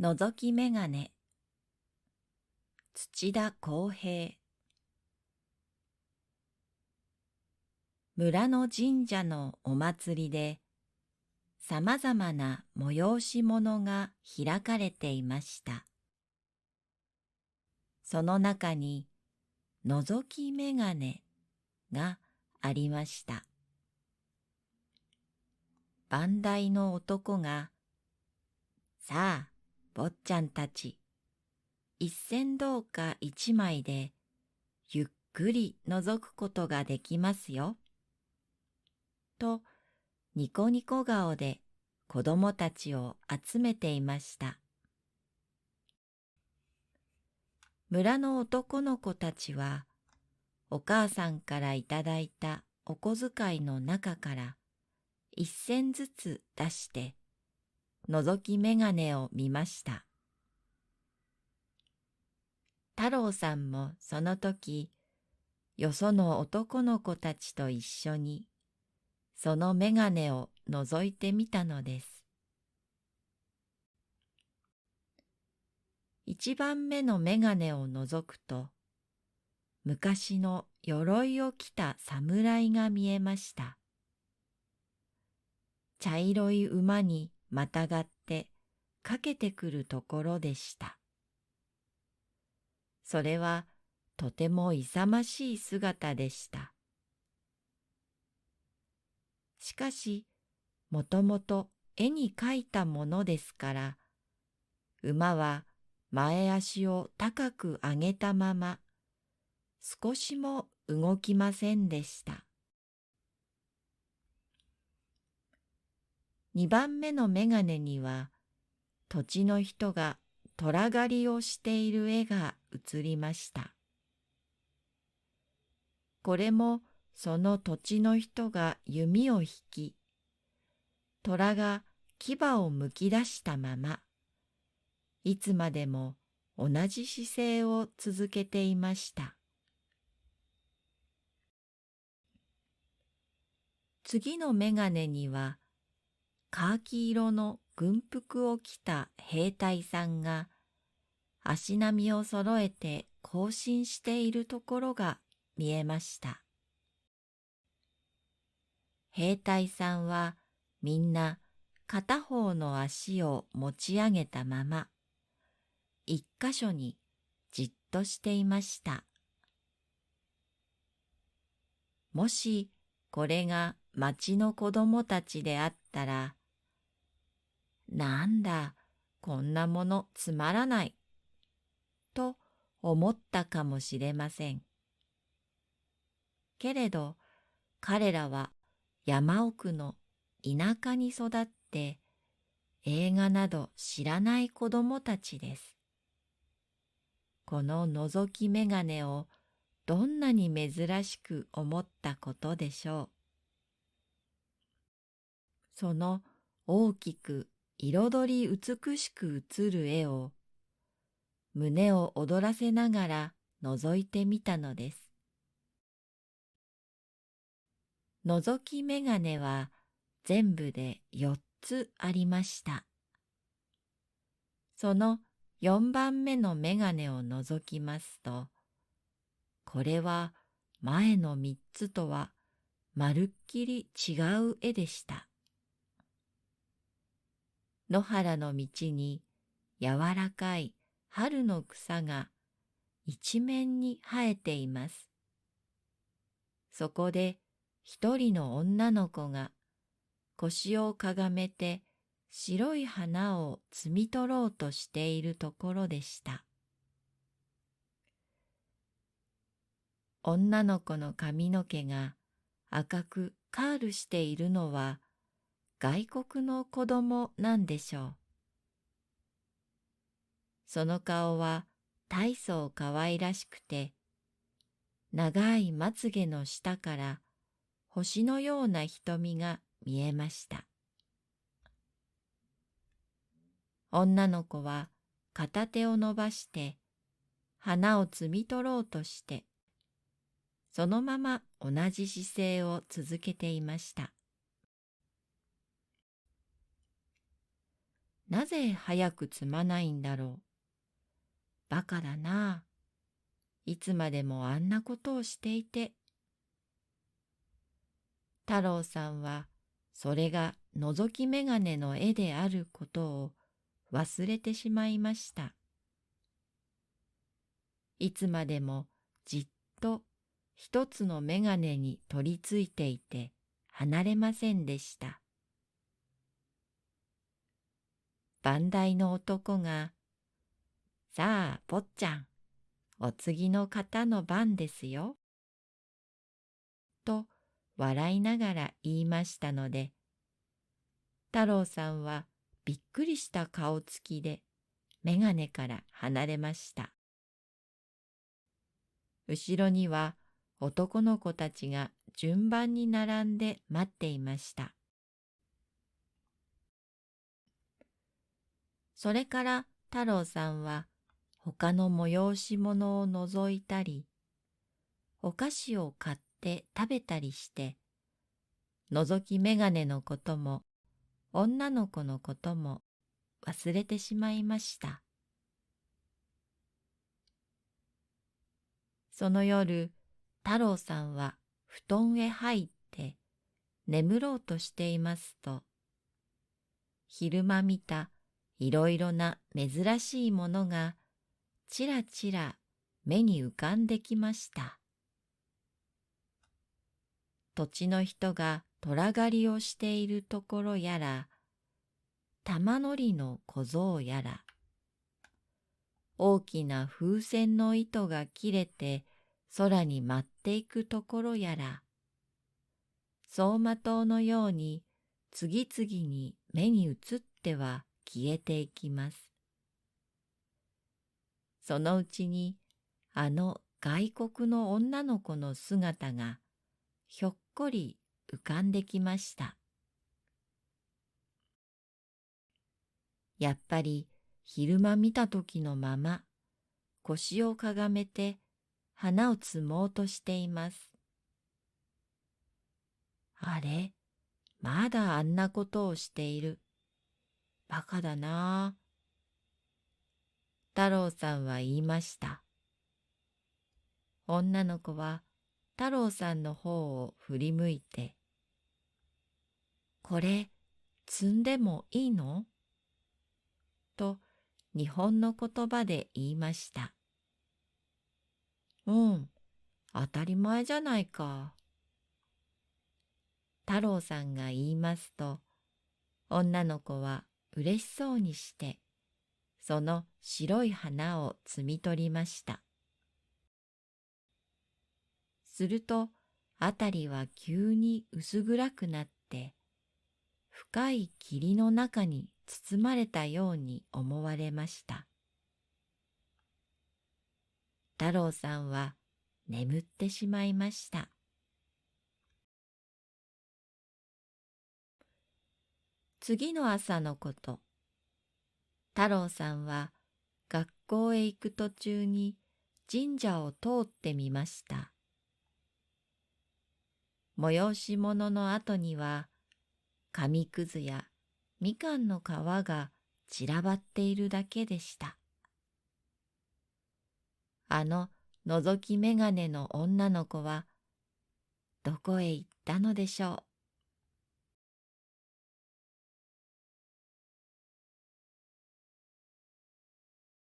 のぞきメガネ、土田公平。村の神社のお祭りで、さまざまな催し物が開かれていました。その中に、のぞきメガネがありました。番台の男が、さあ、坊ちゃんたち、一銭銅貨一枚で、ゆっくり覗くことができますよ。と、ニコニコ顔で子供たちを集めていました。村の男の子たちは、お母さんからいただいたお小遣いの中から一銭ずつ出して、覗きメガネを見ました。太郎さんもその時、よその男の子たちと一緒に、そのメガネを覗いてみたのです。一番目のメガネを覗くと、昔の鎧を着た侍が見えました。茶色い馬にまたがってかけてくるところでした。それはとても勇ましい姿でした。しかし、もともと絵に描いたものですから、馬は前足を高く上げたまま、少しも動きませんでした。二番目のメガネには、土地の人が虎狩りをしている絵が映りました。これもその土地の人が弓を引き、虎が牙をむき出したまま、いつまでも同じ姿勢を続けていました。次のメガネには、カーキ色の軍服を着た兵隊さんが、足並みをそろえて行進しているところが見えました。兵隊さんはみんな片方の足を持ち上げたまま、一箇所にじっとしていました。もしこれが町の子供たちであったら、なんだ、こんなものつまらない、と思ったかもしれません。けれど、彼らは山奥の田舎に育って映画など知らない子供たちです。この覗きメガネをどんなに珍しく思ったことでしょう。その大きく彩り美しく映る絵を胸を躍らせながら覗いてみたのです。覗きメガネは全部で4つありました。その4番目のメガネを覗きますと、これは前の3つとはまるっきり違う絵でした。野原の道に柔らかい春の草が一面に生えています。そこで一人の女の子が腰をかがめて白い花を摘み取ろうとしているところでした。女の子の髪の毛が赤くカールしているのは外国の子供なんでしょう。その顔は大層可愛らしくて、長いまつげの下から星のような瞳が見えました。女の子は片手を伸ばして花を摘み取ろうとして、そのまま同じ姿勢を続けていました。なぜ早く摘まないんだろう。バカだなあ。いつまでもあんなことをしていて。太郎さんはそれが覗き眼鏡の絵であることを忘れてしまいました。いつまでもじっと一つの眼鏡に取りついていて離れませんでした。番台の男が、さあ、坊ちゃん、お次の方の番ですよ。と笑いながら言いましたので、太郎さんはびっくりした顔つきで眼鏡から離れました。後ろには男の子たちが順番に並んで待っていました。それから太郎さんは他の催し物を覗いたり、お菓子を買って食べたりして、覗き眼鏡のことも女の子のことも忘れてしまいました。その夜、太郎さんは布団へ入って眠ろうとしていますと、昼間見たいろいろな珍しいものがちらちら目に浮かんできました。土地の人が虎狩りをしているところやら、玉乗りの小僧やら、大きな風船の糸が切れて空に舞っていくところやら、走馬灯のように次々に目に映っては消えていきます。そのうちにあの外国の女の子の姿がひょっこり浮かんできました。やっぱり昼間見た時のまま腰をかがめて花を摘もうとしています。あれ、まだあんなことをしている。バカだなあ。太郎さんは言いました。女の子は太郎さんの方を振り向いて、これ摘んでもいいの？と日本の言葉で言いました。うん、当たり前じゃないか。太郎さんが言いますと、女の子は嬉しそうにして、その白い花を摘み取りました。すると、あたりは急に薄暗くなって、深い霧の中に包まれたように思われました。太郎さんは眠ってしまいました。次の朝のこと、太郎さんは学校へ行く途中に神社を通ってみました。催し物の後には紙くずやみかんの皮が散らばっているだけでした。あの覗き眼鏡の女の子はどこへ行ったのでしょう。